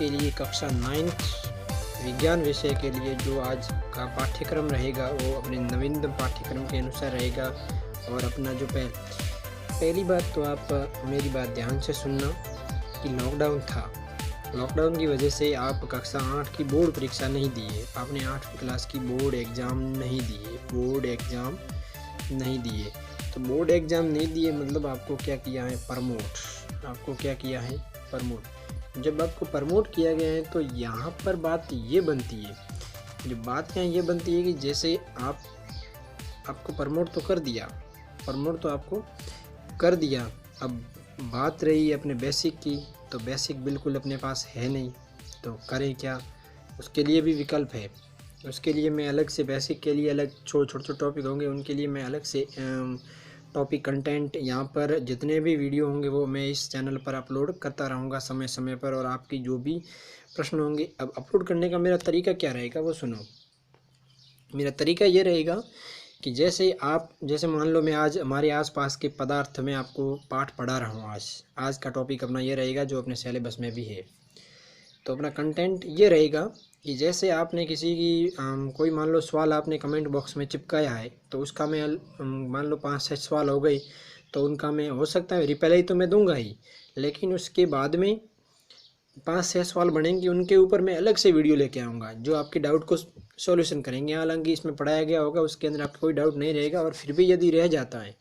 के लिए कक्षा 9th विज्ञान विषय के लिए जो आज का पाठ्यक्रम रहेगा वो अपने नवीनतम पाठ्यक्रम के अनुसार रहेगा। और अपना जो पहली बात तो आप मेरी बात ध्यान से सुनना कि लॉकडाउन था। लॉकडाउन की वजह से आप कक्षा 8 की बोर्ड परीक्षा नहीं दिए, आपने 8वीं क्लास की बोर्ड एग्ज़ाम नहीं दिए, तो बोर्ड एग्ज़ाम नहीं दिए मतलब आपको क्या किया है, प्रमोट। जब आपको प्रमोट किया गया है तो यहाँ पर बात ये बनती है, कि जैसे आपको प्रमोट तो आपको कर दिया, अब बात रही अपने बेसिक की, तो बेसिक बिल्कुल अपने पास है नहीं, तो करें क्या। उसके लिए भी विकल्प है, उसके लिए मैं अलग से बेसिक के लिए अलग छोटे टॉपिक होंगे, उनके लिए मैं अलग से टॉपिक कंटेंट यहाँ पर जितने भी वीडियो होंगे वो मैं इस चैनल पर अपलोड करता रहूँगा समय समय पर। और आपकी जो भी प्रश्न होंगे, अब अपलोड करने का मेरा तरीका क्या रहेगा वो सुनो। मेरा तरीका ये रहेगा कि जैसे मान लो मैं आज हमारे आसपास के पदार्थ में आपको पाठ पढ़ा रहा हूँ। आज का टॉपिक अपना ये रहेगा जो अपने सिलेबस में भी है। तो अपना कंटेंट ये रहेगा कि जैसे आपने किसी की कोई मान लो सवाल आपने कमेंट बॉक्स में चिपकाया है, तो उसका मैं मान लो 5-6 सवाल हो गए, तो उनका मैं हो सकता है रिप्लाई तो मैं दूंगा ही, लेकिन उसके बाद में 5-6 सवाल बनेंगे, उनके ऊपर मैं अलग से वीडियो लेके आऊँगा जो आपके डाउट को सॉल्यूशन करेंगे। हालांकि इसमें पढ़ाया गया होगा, उसके अंदर आपका कोई डाउट नहीं रहेगा, और फिर भी यदि रह जाता है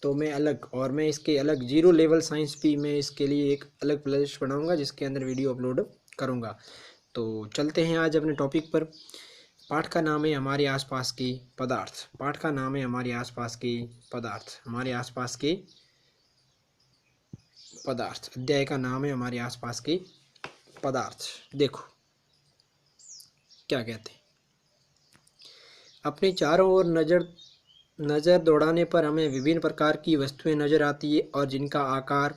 तो मैं इसके अलग 0 लेवल साइंस भी मैं इसके लिए एक अलग प्लेलिस्ट बनाऊँगा जिसके अंदर वीडियो अपलोड करूँगा। तो चलते हैं आज अपने टॉपिक पर। पाठ का नाम है हमारे आसपास के पदार्थ। हमारे आसपास के पदार्थ। अध्याय का नाम है हमारे आसपास के पदार्थ। देखो क्या कहते हैं। अपने चारों ओर नज़र दौड़ाने पर हमें विभिन्न प्रकार की वस्तुएं नज़र आती है, और जिनका आकार,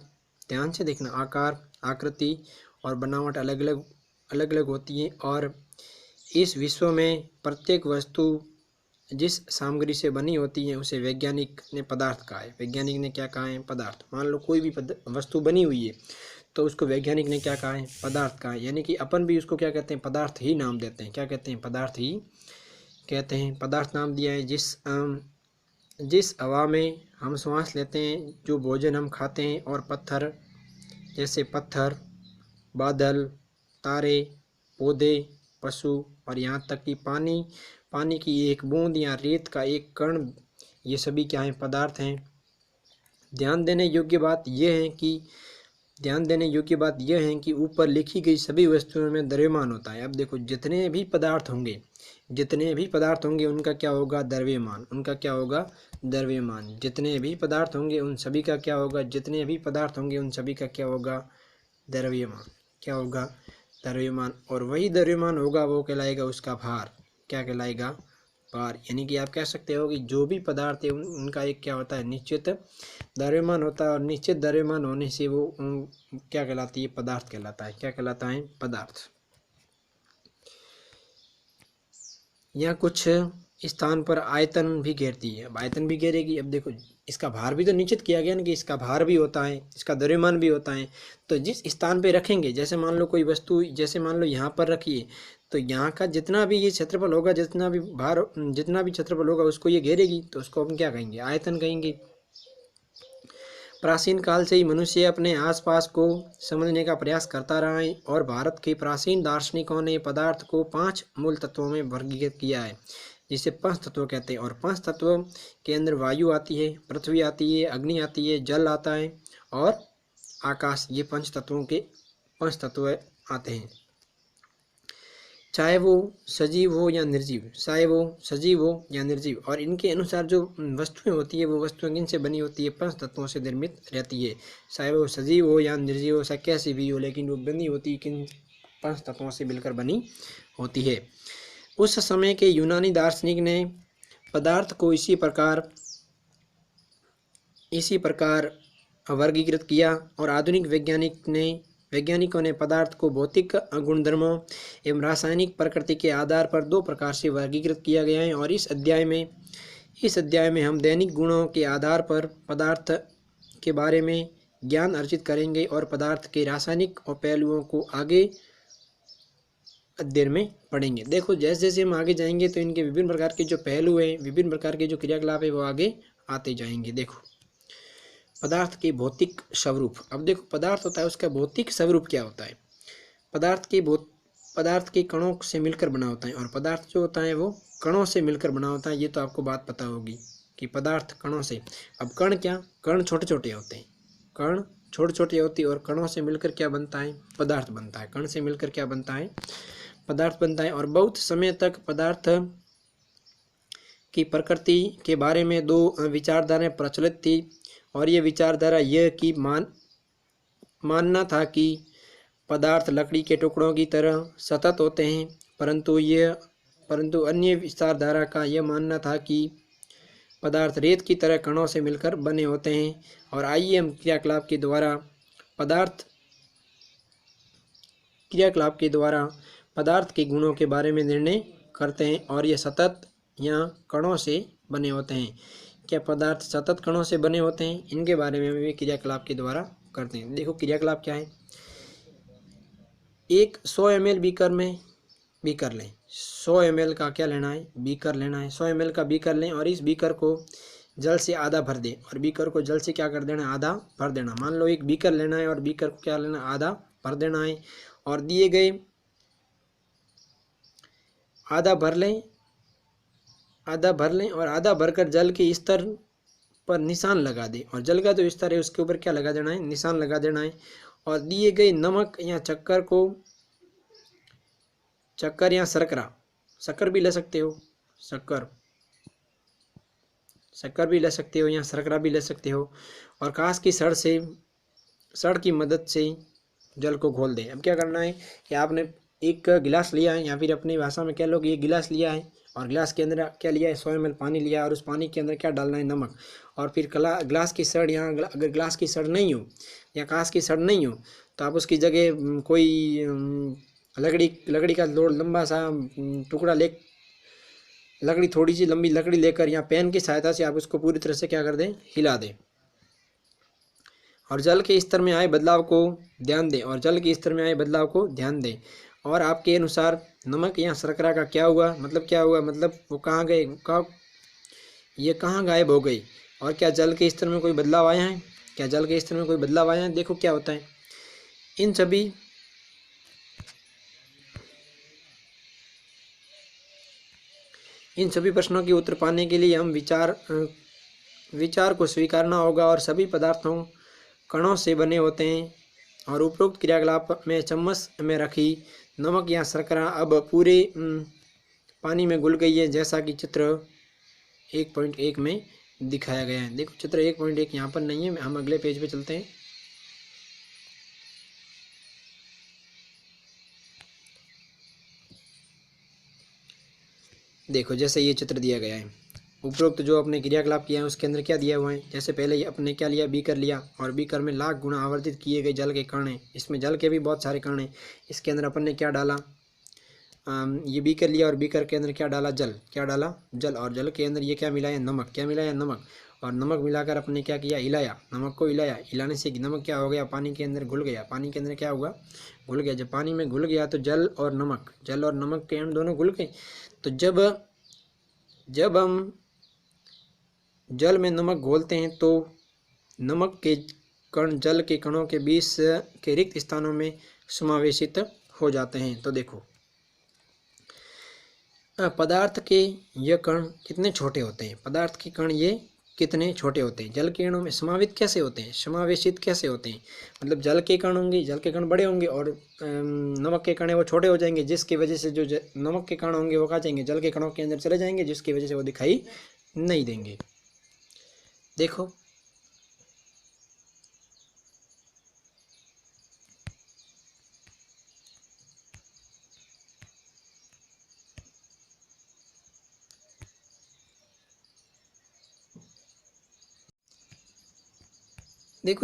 ध्यान से देखना, आकार, आकृति और बनावट अलग अलग होती है। और इस विश्व में प्रत्येक वस्तु जिस सामग्री से बनी होती है उसे वैज्ञानिक ने पदार्थ कहा है। वैज्ञानिक ने क्या कहा है? पदार्थ। मान लो कोई भी वस्तु बनी हुई है तो उसको वैज्ञानिक ने क्या कहा है? पदार्थ कहा है। यानी कि अपन भी उसको क्या कहते हैं? पदार्थ ही नाम देते हैं। क्या कहते हैं? पदार्थ ही कहते हैं। पदार्थ नाम दिया है जिस हवा में हम सांस लेते हैं, जो भोजन हम खाते हैं, और पत्थर, जैसे पत्थर, बादल, तारे, पौधे, पशु, और यहाँ तक कि पानी की एक बूंद या रेत का एक कण, ये सभी क्या हैं? पदार्थ हैं। ध्यान देने योग्य बात यह है कि ऊपर लिखी गई सभी वस्तुओं में द्रव्यमान होता है। अब देखो, जितने भी पदार्थ होंगे उनका क्या होगा? द्रव्यमान। जितने भी पदार्थ होंगे उन सभी का क्या होगा? द्रव्यमान। क्या होगा? द्रव्यमान। और वही द्रव्यमान होगा वो कहलाएगा उसका भार। क्या कहलाएगा? भार। यानी कि आप कह सकते हो कि जो भी पदार्थ है उनका एक क्या होता है? निश्चित द्रव्यमान होता है, और निश्चित द्रव्यमान होने से वो क्या कहलाती है? पदार्थ कहलाता है। क्या कहलाता है? पदार्थ। यहाँ कुछ स्थान पर आयतन भी घेरती है। अब आयतन भी घेरेगी। अब देखो, इसका भार भी तो निश्चित किया गया ना कि इसका भार भी होता है, इसका द्रव्यमान भी होता है। तो जिस स्थान पे रखेंगे, जैसे मान लो कोई वस्तु, जैसे मान लो यहाँ पर रखिए, तो यहाँ का जितना भी ये क्षेत्रफल होगा, जितना भी क्षेत्रफल होगा उसको ये घेरेगी, तो उसको हम क्या कहेंगे? आयतन कहेंगे। प्राचीन काल से ही मनुष्य अपने आसपास को समझने का प्रयास करता रहा है, और भारत के प्राचीन दार्शनिकों ने पदार्थ को 5 मूल तत्वों में वर्गीकृत किया है, जिसे पंच तत्व कहते हैं। और पंच तत्व के अंदर वायु आती है, पृथ्वी आती है, अग्नि आती है, जल आता है, और आकाश। ये पंच तत्व आते हैं, चाहे वो सजीव हो या निर्जीव। और इनके अनुसार जो वस्तुएं होती है वो वस्तुएं किनसे बनी होती है? पंच तत्वों से निर्मित रहती है। चाहे वो सजीव हो या निर्जीव हो, चाहे कैसी भी हो, लेकिन वो बनी होती किन पंच तत्वों से मिलकर बनी होती है। उस समय के यूनानी दार्शनिक ने पदार्थ को इसी प्रकार वर्गीकृत किया, और आधुनिक वैज्ञानिकों ने पदार्थ को भौतिक गुणधर्मों एवं रासायनिक प्रकृति के आधार पर 2 प्रकार से वर्गीकृत किया गया है। और इस अध्याय में हम दैनिक गुणों के आधार पर पदार्थ के बारे में ज्ञान अर्जित करेंगे, और पदार्थ के रासायनिक और पहलुओं को आगे अध्ययन में पढ़ेंगे। देखो जैसे जैसे हम आगे जाएंगे तो इनके विभिन्न प्रकार के जो पहलू हैं, विभिन्न प्रकार के जो क्रियाकलाप है वो आगे आते जाएंगे। देखो पदार्थ के भौतिक स्वरूप। अब देखो पदार्थ होता है, उसका भौतिक स्वरूप क्या होता है। पदार्थ के कणों से मिलकर बना होता है, और पदार्थ जो होता है वो कणों से मिलकर बना होता है। ये तो आपको बात पता होगी कि पदार्थ कणों से। अब कण क्या, कण छोटे छोटे होते हैं, कण छोटे छोटे होती है, और कणों से मिलकर क्या बनता है, पदार्थ बनता है। कण से मिलकर क्या बनता है, पदार्थ बनता है। और बहुत समय तक पदार्थ की प्रकृति के बारे में दो विचारधाराएं प्रचलित थी, और ये विचारधारा यह कि मानना था कि पदार्थ लकड़ी के टुकड़ों की तरह सतत होते हैं, परंतु अन्य विचारधारा का यह मानना था कि पदार्थ रेत की तरह कणों से मिलकर बने होते हैं। और आइए हम क्रियाकलाप के द्वारा पदार्थ के गुणों के बारे में निर्णय करते हैं, और ये सतत या कणों से बने होते हैं। क्या पदार्थ सतत कणों से बने होते हैं, इनके बारे में भी क्रियाकलाप के द्वारा करते हैं। देखो क्रियाकलाप क्या है। एक 100 ml बीकर लें। 100 ml का क्या लेना है, बीकर लेना है। 100 ml का बीकर लें और इस बीकर को जल से आधा भर दें, और बीकर को जल से क्या कर देना है, आधा भर देना। मान लो एक बीकर लेना है और बीकर को क्या लेना, आधा भर देना है। और दिए गए आधा भर लें और आधा भरकर जल के स्तर पर निशान लगा दें, और जल का जो स्तर है उसके ऊपर क्या लगा देना है, निशान लगा देना है। और दिए गए नमक या शक्कर या शक्कर भी ले सकते हो, शक्कर भी ले सकते हो या शर्करा भी ले सकते हो। और कांच की सड़ की मदद से जल को घोल दें। अब क्या करना है कि आपने एक गिलास लिया है, या फिर अपनी भाषा में कह लो कि एक गिलास लिया है, और गिलास के अंदर क्या लिया है, 100 ml पानी लिया, और उस पानी के अंदर क्या डालना है, नमक। और फिर गिलास की सड़, या अगर गिलास की सड़ नहीं हो या कांच की सड़ नहीं हो तो आप उसकी जगह कोई लकड़ी का लंबा सा टुकड़ा लकड़ी, थोड़ी सी लंबी लकड़ी लेकर या पेन की सहायता से आप उसको पूरी तरह से क्या कर दें, हिला दें, और जल के स्तर में आए बदलाव को ध्यान दें। और आपके अनुसार नमक या शर्करा का क्या हुआ, मतलब वो कहाँ गए, ये कहाँ गायब हो गई, और क्या जल के स्तर में कोई बदलाव आया है, देखो क्या होता है। इन सभी प्रश्नों के उत्तर पाने के लिए हम विचार को स्वीकारना होगा, और सभी पदार्थों कणों से बने होते हैं। और उपरोक्त क्रियाकलाप में चम्मच में रखी नमक या शर्करा अब पूरे पानी में घुल गई है, जैसा कि चित्र 1.1 में दिखाया गया है। देखो चित्र 1.1 यहाँ पर नहीं है, हम अगले पेज पे चलते हैं। देखो जैसे ये चित्र दिया गया है, उपरोक्त जो अपने क्रियाकलाप किया है उसके अंदर क्या दिया हुआ है। जैसे पहले ही अपने क्या लिया, बीकर लिया, और बीकर में लाख गुना आवर्धित किए गए जल के कण हैं। इसमें जल के भी बहुत सारे कण हैं। इसके अंदर अपन ने क्या डाला, ये बीकर लिया, और बीकर के अंदर क्या डाला, जल, और जल के अंदर ये क्या मिलाया, नमक, और नमक मिलाकर अपने क्या किया, हिलाया, नमक को हिलाया। हिलाने से नमक क्या हो गया, पानी के अंदर घुल गया। पानी के अंदर क्या हुआ, घुल गया। जब पानी में घुल गया तो जल और नमक के अणु दोनों घुल गए। तो जब हम जल में नमक घोलते हैं तो नमक के कण जल के कणों के बीच के रिक्त स्थानों में समावेशित हो जाते हैं। तो देखो पदार्थ के ये कण कितने छोटे होते हैं, जल के कणों में समावेशित कैसे होते हैं, मतलब जल के कण बड़े होंगे, और नमक के कण वो छोटे हो जाएंगे, जिसकी वजह से जो नमक के कण होंगे वो कहाँ जाएंगे, जल के कणों के अंदर चले जाएंगे, जिसकी वजह से वो दिखाई नहीं देंगे। देखो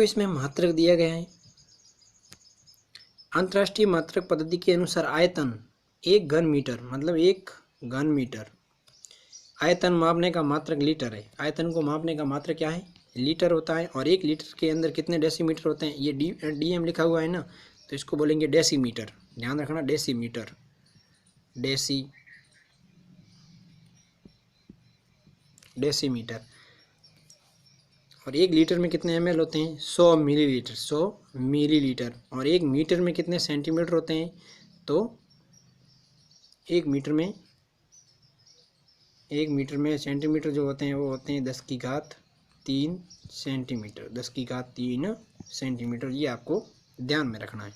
इसमें मात्रक दिया गया है। अंतर्राष्ट्रीय मात्रक पद्धति के अनुसार आयतन 1 घन मीटर, मतलब 1 घन मीटर। आयतन मापने का मात्रक लीटर है। आयतन को मापने का मात्रक क्या है, लीटर होता है। और 1 लीटर के अंदर कितने डेसीमीटर होते हैं, ये DM लिखा हुआ है ना, तो इसको बोलेंगे डेसीमीटर। ध्यान रखना, डेसीमीटर। डेसीमीटर। और 1 लीटर में कितने ml होते हैं? 100 मिलीलीटर, 100 मिलीलीटर। और 1 मीटर में कितने सेंटीमीटर होते हैं? तो 1 मीटर में सेंटीमीटर जो होते हैं वो होते हैं 10⁻³ सेंटीमीटर, 10⁻³ सेंटीमीटर। ये आपको ध्यान में रखना है।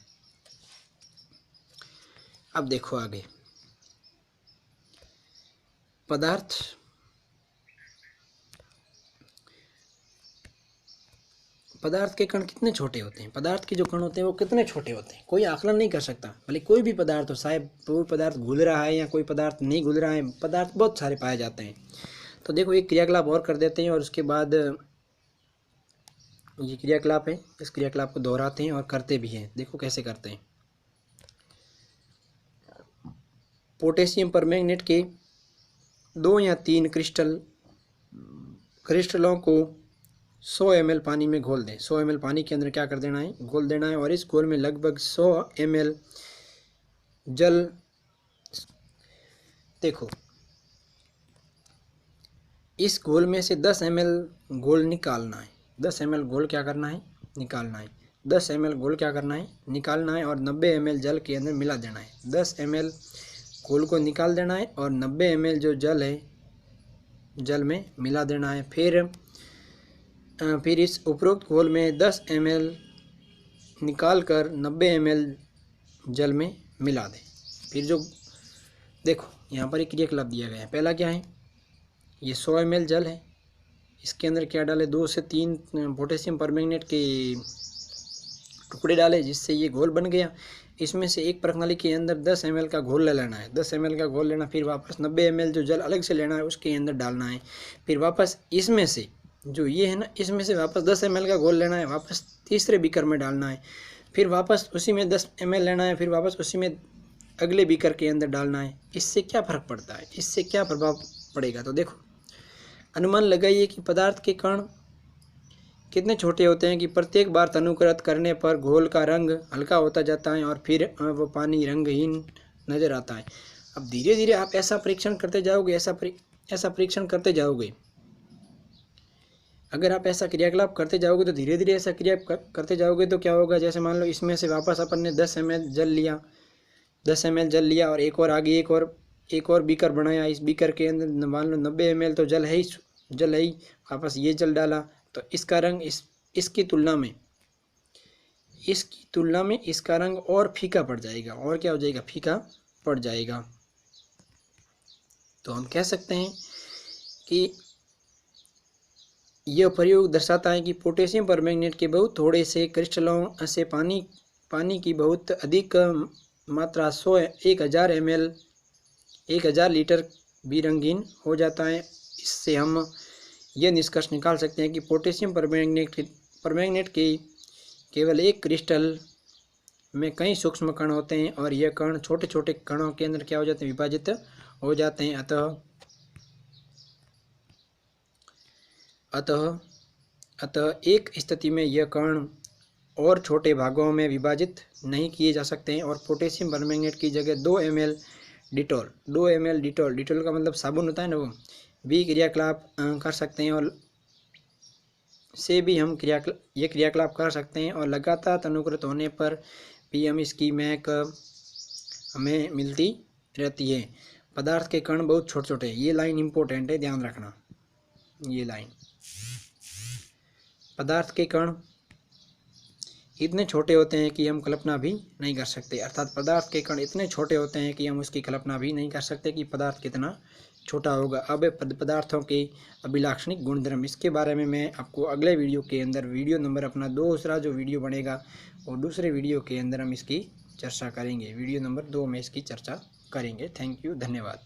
अब देखो आगे, पदार्थ के कण कितने छोटे होते हैं? पदार्थ के जो कण होते हैं वो कितने छोटे होते हैं? कोई आकलन नहीं कर सकता। भले कोई भी पदार्थ हो, शायद कोई पदार्थ घुल रहा है या कोई पदार्थ नहीं घुल रहा है, पदार्थ बहुत सारे पाए जाते हैं। तो देखो एक क्रियाकलाप और कर देते हैं और उसके बाद ये क्रियाकलाप है, इस क्रियाकलाप को दोहराते हैं और करते भी हैं। देखो कैसे करते हैं। पोटेशियम परमैंगनेट के 2 या 3 क्रिस्टलों को 100 ml पानी में घोल दें। 100 ml पानी के अंदर क्या कर देना है? घोल देना है। और इस घोल में लगभग 100 ml जल, देखो इस घोल में से 10 ml घोल निकालना है। 10 ml घोल क्या करना है? निकालना है। 10 ml घोल क्या करना है? निकालना है। और 90 ml जल के अंदर मिला देना है। 10 ml घोल को निकाल देना है और 90 ml जो जल है, जल में मिला देना है। फिर इस उपरोक्त घोल में 10 ml निकाल कर 90 ml जल में मिला दें। फिर जो देखो यहाँ पर एक क्रियाकलाप दिया गया है। पहला क्या है? ये 100 ml जल है, इसके अंदर क्या डाले? 2 से 3 पोटेशियम परमैंगनेट के टुकड़े डाले, जिससे ये घोल बन गया। इसमें से एक प्रणाली के अंदर 10 ml का घोल ले लेना है। 10 ml का घोल लेना, फिर वापस 90 ml जो जल अलग से लेना है उसके अंदर डालना है। फिर वापस इसमें से जो ये है ना, इसमें से वापस 10 ml का घोल लेना है, वापस तीसरे बीकर में डालना है। फिर वापस उसी में 10 ml लेना है, फिर वापस उसी में अगले बीकर के अंदर डालना है। इससे क्या फ़र्क पड़ता है? इससे क्या प्रभाव पड़ेगा? तो देखो अनुमान लगाइए कि पदार्थ के कण कितने छोटे होते हैं कि प्रत्येक बार तनुकृत करने पर घोल का रंग हल्का होता जाता है और फिर वो पानी रंगहीन नज़र आता है। अब धीरे धीरे आप ऐसा परीक्षण करते जाओगे, ऐसा परीक्षण करते जाओगे। अगर आप ऐसा क्रियाकलाप करते जाओगे तो धीरे धीरे ऐसा क्रिया करते जाओगे तो क्या होगा? जैसे मान लो इसमें से वापस अपन ने 10 ml जल लिया, 10 ml जल लिया और एक और आगे एक और बीकर बनाया। इस बीकर के अंदर मान लो 90 ml तो जल है ही, वापस ये जल डाला तो इसका रंग इसकी तुलना में इसका रंग और फीका पड़ जाएगा। और क्या हो जाएगा? फीका पड़ जाएगा। तो हम कह सकते हैं कि यह प्रयोग दर्शाता है कि पोटेशियम परमैंगनेट के बहुत थोड़े से क्रिस्टलों से पानी की बहुत अधिक मात्रा 1000 लीटर भी रंगीन हो जाता है। इससे हम यह निष्कर्ष निकाल सकते हैं कि पोटेशियम परमैंगनेट के केवल एक क्रिस्टल में कई सूक्ष्म कण होते हैं और यह कण छोटे छोटे कणों के अंदर क्या हो जाते हैं? विभाजित हो जाते हैं। अतः एक स्थिति में यह कण और छोटे भागों में विभाजित नहीं किए जा सकते हैं और पोटेशियम परमैंगनेट की जगह 2 ml डिटॉल का मतलब साबुन होता है ना, वो भी क्रियाकलाप कर सकते हैं। और से भी हम ये क्रियाकलाप कर सकते हैं और लगातार तनुकृत होने पर भी हम इसकी महक हमें मिलती रहती है। पदार्थ के कण बहुत छोटे छोटे, ये लाइन इम्पोर्टेंट है, ध्यान रखना। ये लाइन, पदार्थ के कण इतने छोटे होते हैं कि हम कल्पना भी नहीं कर सकते। अर्थात पदार्थ के कण इतने छोटे होते हैं कि हम उसकी कल्पना भी नहीं कर सकते कि पदार्थ कितना छोटा होगा। अब पदार्थों के अभिलाक्षणिक गुणधर्म, इसके बारे में मैं आपको अगले वीडियो के अंदर, वीडियो नंबर अपना दूसरा जो वीडियो बनेगा और दूसरे वीडियो के अंदर हम इसकी चर्चा करेंगे। वीडियो नंबर 2 में इसकी चर्चा करेंगे। थैंक यू, धन्यवाद।